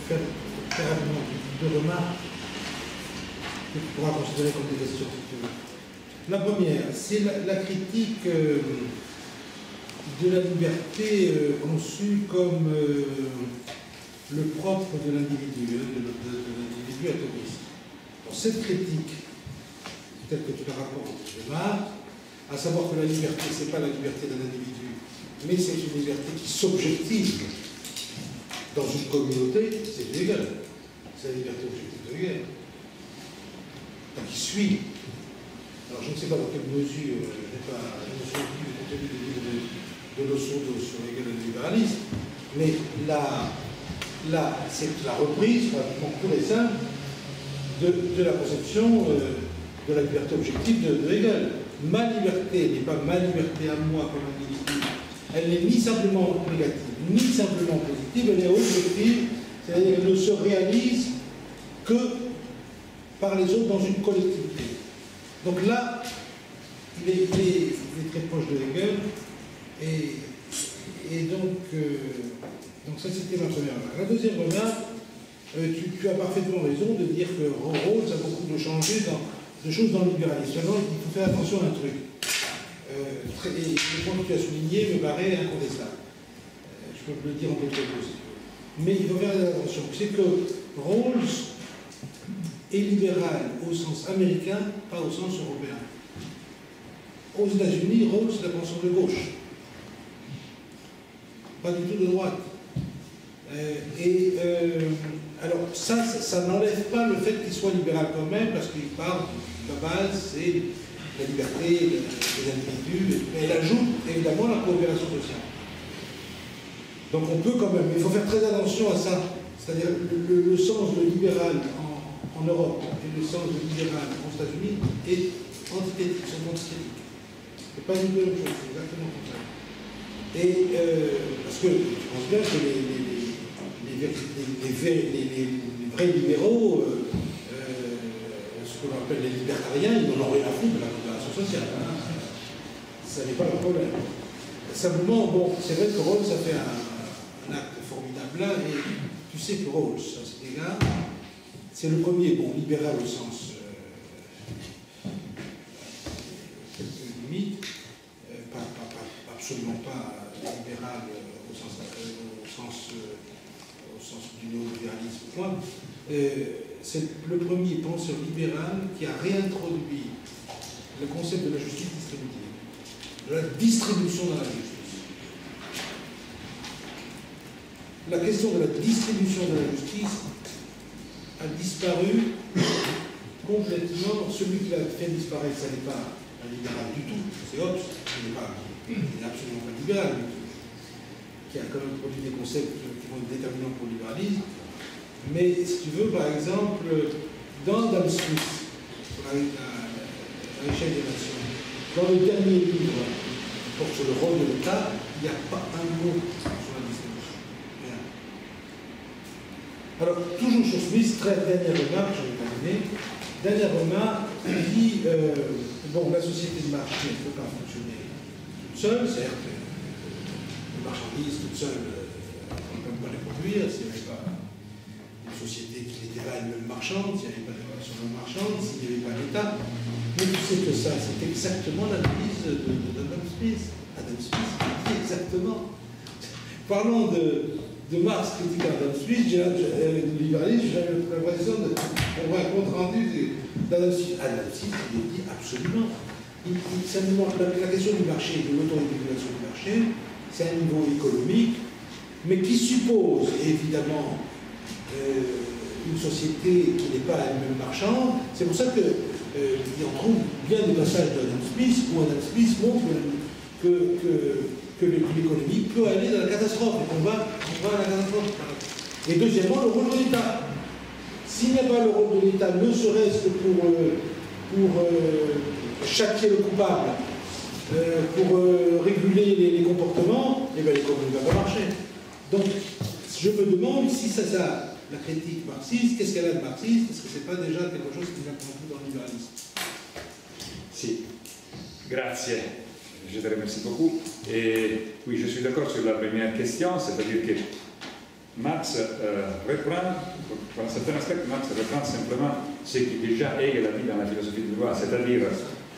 faire très rapidement deux remarques que tu pourras considérer comme des questions si tu veux. La première, c'est la critique de la liberté conçue comme le propre de l'individu, de l'individu atomiste. Cette critique, telle que tu la rapportes de Marx, à savoir que la liberté, ce n'est pas la liberté d'un individu, mais c'est une liberté qui s'objective dans une communauté, c'est Hegel. C'est la liberté objective de Hegel. Qui suit. Alors je ne sais pas dans quelle mesure, je n'ai pas suivi le contenu du livre de Lossondeau sur Hegel et le libéralisme, mais là c'est la reprise, pratiquement pure et simple, de la conception de la liberté objective de Hegel. Ma liberté n'est pas ma liberté à moi comme individu. Elle n'est ni simplement négative, ni simplement positive, elle est objective, c'est-à-dire qu'elle ne se réalise que par les autres dans une collectivité. Donc là, il est très proche de Hegel, et donc ça c'était ma première remarque. La deuxième remarque, tu as parfaitement raison de dire que Rawls a beaucoup de choses dans le libéralisme. Seulement, il faut faire attention à un truc. Et le point que tu as souligné me paraît incontestable. Je peux le dire en d'autres choses. Mais il faut faire attention. C'est que Rawls est libéral au sens américain, pas au sens européen. Aux États-Unis, Rawls, c'est la pensée de gauche. Pas du tout de droite. Alors, ça n'enlève pas le fait qu'il soit libéral quand même, parce qu'il parle, la base, c'est la liberté des individus, mais il ajoute évidemment la coopération sociale. Donc on peut quand même, mais il faut faire très attention à ça, c'est-à-dire le sens de libéral en Europe et le sens de libéral aux États-Unis est antithétique, sont antithétiques. C'est pas une bonne chose, c'est exactement comme ça. Et parce que je pense bien que les vrais libéraux, ce qu'on appelle les libertariens, ils n'en ont rien à foutre de la coopération sociale. Hein. Ça n'est pas le problème. Simplement, bon, c'est vrai que Rawls a fait un acte formidable là, et tu sais que Rawls, à cet égard, c'est le premier, bon, libéral au sens quelques limites, absolument pas libéral au sens du néolibéralisme, point. C'est le premier penseur libéral qui a réintroduit le concept de la justice distributive, de la distribution dans la justice. La question de la distribution de la justice a disparu complètement. Celui qui l'a fait disparaître, ce n'est pas un libéral du tout, c'est Hobbes, il n'est absolument pas libéral du tout, qui a quand même produit des concepts qui vont être déterminants pour le libéralisme. Mais si tu veux, par exemple, dans Adam Smith, à l'échelle des nations, dans le dernier livre qui porte sur le rôle de l'État, il n'y a pas un mot sur la distribution. Rien. Alors, toujours sur Smith, très dernière remarque, je vais terminer. Dernière remarque, il dit bon, la société de marché ne peut pas fonctionner toute seule, certes, les marchandises toutes seules, on ne peut pas les produire, s'il n'y avait pas une société qui n'était pas elle-même marchande, s'il n'y avait pas de relations marchandes, s'il n'y avait pas l'État. Mais tu sais que ça, c'est exactement l'analyse d'Adam Smith. Adam Smith dit exactement. Parlons de Marx critiquant Adam Smith, le libéralisme, j'ai l'impression d'avoir un compte rendu d'Adam Smith. Adam Smith, il dit absolument. La question du marché, de l'autorégulation du marché, c'est un niveau économique, mais qui suppose évidemment une société qui n'est pas elle-même marchande. C'est pour ça qu'on trouve bien des passages d'Adam Smith où Adam Smith montre que l'économie peut aller dans la catastrophe et qu'on va à la catastrophe. Et deuxièmement, le rôle de l'État. S'il n'y a pas le rôle de l'État, ne serait-ce que pour châtier le coupable, pour réguler les comportements, eh bien l'économie ne va pas marcher. Donc, je me demande si la critique marxiste, qu'est-ce qu'elle a de marxiste? Est-ce que ce n'est pas déjà quelque chose qui vient prendre dans le libéralisme? Si, grazie. Je te remercie beaucoup. Et oui, je suis d'accord sur la première question, c'est-à-dire que Marx reprend, pour un certain aspect, Marx reprend simplement ce qui déjà Hegel a dit dans la philosophie du droit, c'est-à-dire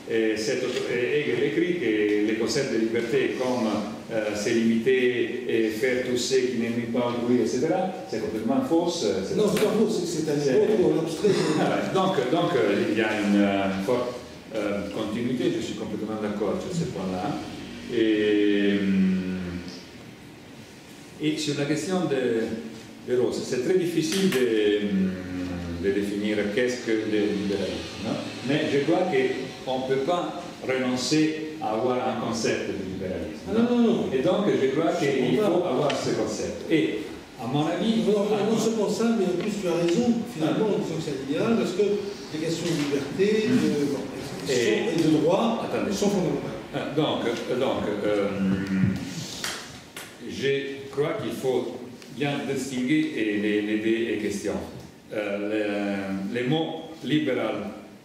Hegel écrit que les concepts de liberté comme se limiter et faire tout ce qui n'est pas autrui, etc., c'est complètement fausse. Non, c'est pas faux, c'est un niveau abstrait. Donc, il y a une forte continuité, je suis complètement d'accord sur ce point-là. Et sur la question de Rawls, c'est très difficile de définir qu'est-ce que le libéralisme. Non? Mais je crois qu'on ne peut pas renoncer à avoir un concept de libéralisme. Ah, non. Et donc je crois qu'il faut avoir ce concept. Et à mon avis... Non seulement ça, mais en plus tu as raison, finalement, en disant que c'est libéral, parce que les questions de liberté et de droit sont fondamentales. Donc je crois qu'il faut bien distinguer les deux questions. Le mot libéral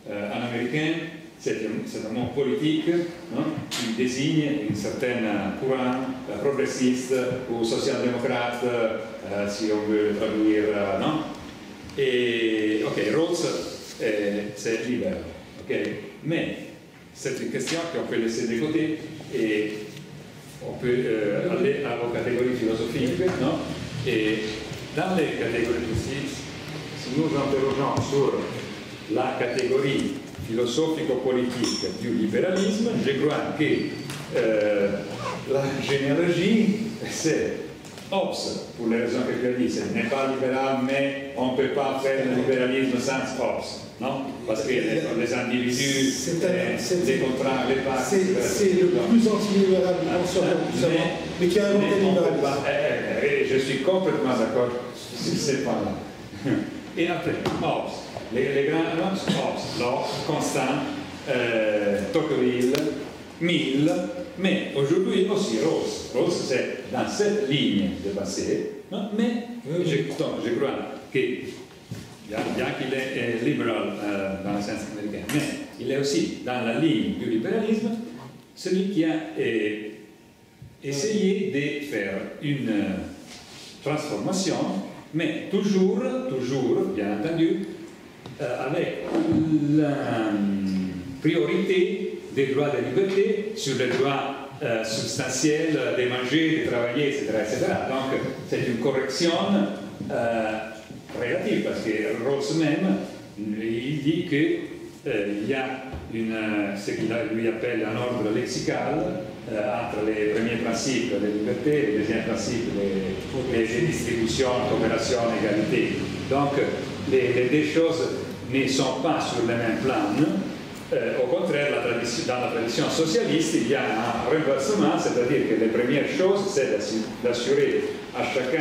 en américain, c'est un mot politique, hein, qui désigne une certaine courant progressiste ou social-démocrate, si on veut traduire, non? Et, ok, Rawls, c'est libéral, ok? Mais c'est une question qu'on peut laisser de côté et on peut aller aux catégories philosophiques, non? Et dans les catégories philosophiques, si nous interrogeons sur la catégorie philosophico-politique du libéralisme, je crois que la généalogie, c'est Hobbes, pour les raisons que tu as dit, ce n'est pas libéral, mais on ne peut pas faire le libéralisme sans Hobbes, non? Parce que les individus, les contrats, les pactes... C'est le plus anti-libéral mais qui a inventé le libéralisme. Je suis complètement d'accord sur ces points-là. Et après, Hobbes. Les grands noms, Hobbes, Locke, Constant, Tocqueville, Mill, mais aujourd'hui aussi Rawls. Rawls, c'est dans cette ligne de passé, non? Mais je crois que, bien qu'il est libéral dans le sens américain, mais il est aussi dans la ligne du libéralisme, celui qui a essayé de faire une transformation, mais toujours, bien entendu, avec la priorité des droits de liberté sur les droits substantiels de manger, de travailler, etc. Donc c'est une correction relative, parce que Rawls même, il dit qu'il y a ce qu'il lui appelle un ordre lexical entre les premiers principes de liberté et les deuxièmes principes de distribution, coopération, égalité. Donc les deux choses ne sont pas sur le même plan. Au contraire, dans la tradition socialiste, il y a un renversement, c'est-à-dire que la première chose, c'est d'assurer à chaque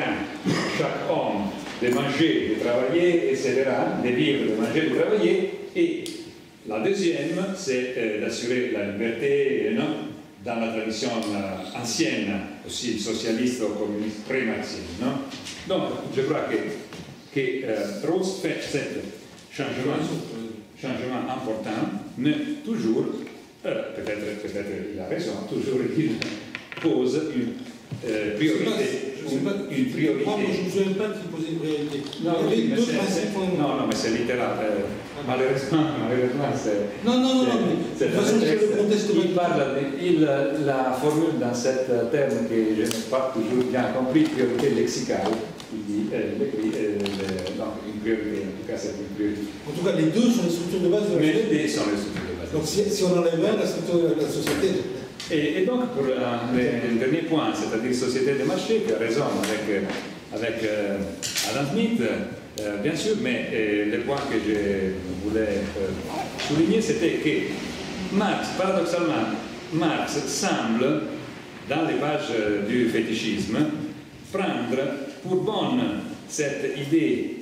homme de manger, de travailler, etc., de vivre, de manger, de travailler, et la deuxième, c'est d'assurer la liberté, non? Dans la tradition ancienne, aussi socialiste ou communiste, pré-marxiste. Donc, je crois que Rawls fait ce changement important, mais toujours, peut-être il a raison, toujours il pose une priorité. Je ne me souviens pas qu'il posait une priorité. Non, mais c'est littéral. Malheureusement, c'est... Non, mais de toute façon, je le conteste pas. Il la formule dans cet terme que je n'ai pas toujours bien compris, priorité lexicale. Il dit, donc une priorité, en tout cas c'est une priorité. En tout cas, les deux sont les structures de base de la société. Les deux sont les structures de base. Donc si on enlève un, la structure de la société... Et donc, pour le dernier point, c'est-à-dire société de marché, tu as raison avec Adam Smith, bien sûr, mais le point que je voulais souligner, c'était que Marx, paradoxalement, Marx semble, dans les pages du fétichisme, prendre pour bonne cette idée,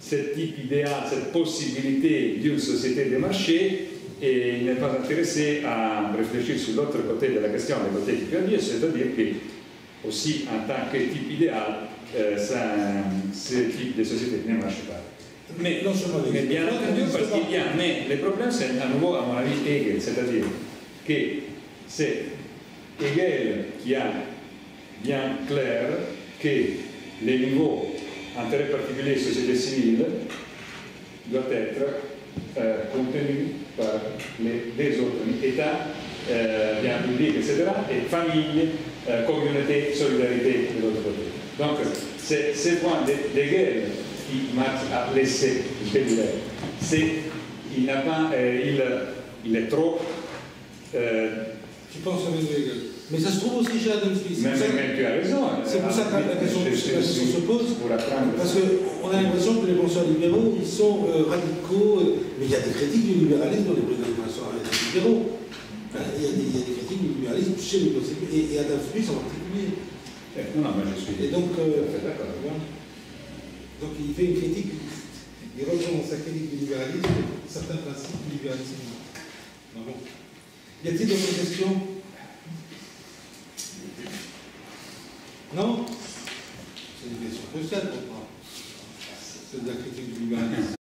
ce type idéal, cette possibilité d'une société de marché, et il n'est pas intéressé à réfléchir sur l'autre côté de la question, le côté que tu as dit, c'est-à-dire que aussi en tant que type idéal, ce type de société ne marche pas. Mais bien entendu, parce qu'il y a, mais le problème c'est à nouveau à mon avis Hegel, c'est-à-dire que c'est Hegel qui a bien clair que les niveaux intérêt particulier et société civile doivent être contenus par les autres États, biens publics, etc., et familles, communauté, solidarité de l'autre côté. Donc, c'est ce point d'égal qui Marx a laissé périr. Il n'a pas, il est trop. Tu penses à Hegel. Mais ça se trouve aussi chez Adam Smith. Mais tu as raison. C'est pour ça que la question se pose. Parce qu'on a l'impression que les penseurs libéraux, ils sont radicaux. Mais il y a des critiques du libéralisme dans les penseurs libéraux. Il y a des critiques du libéralisme chez les penseurs libéraux. Et Adam Smith en particulier. Non, mais je suis. Et donc, d'accord. Donc il fait une critique. Il reprend dans sa critique du libéralisme certains principes du libéralisme. Bon. Y a-t-il d'autres questions? Non? C'est une question cruciale pour moi. C'est de la critique du libéralisme.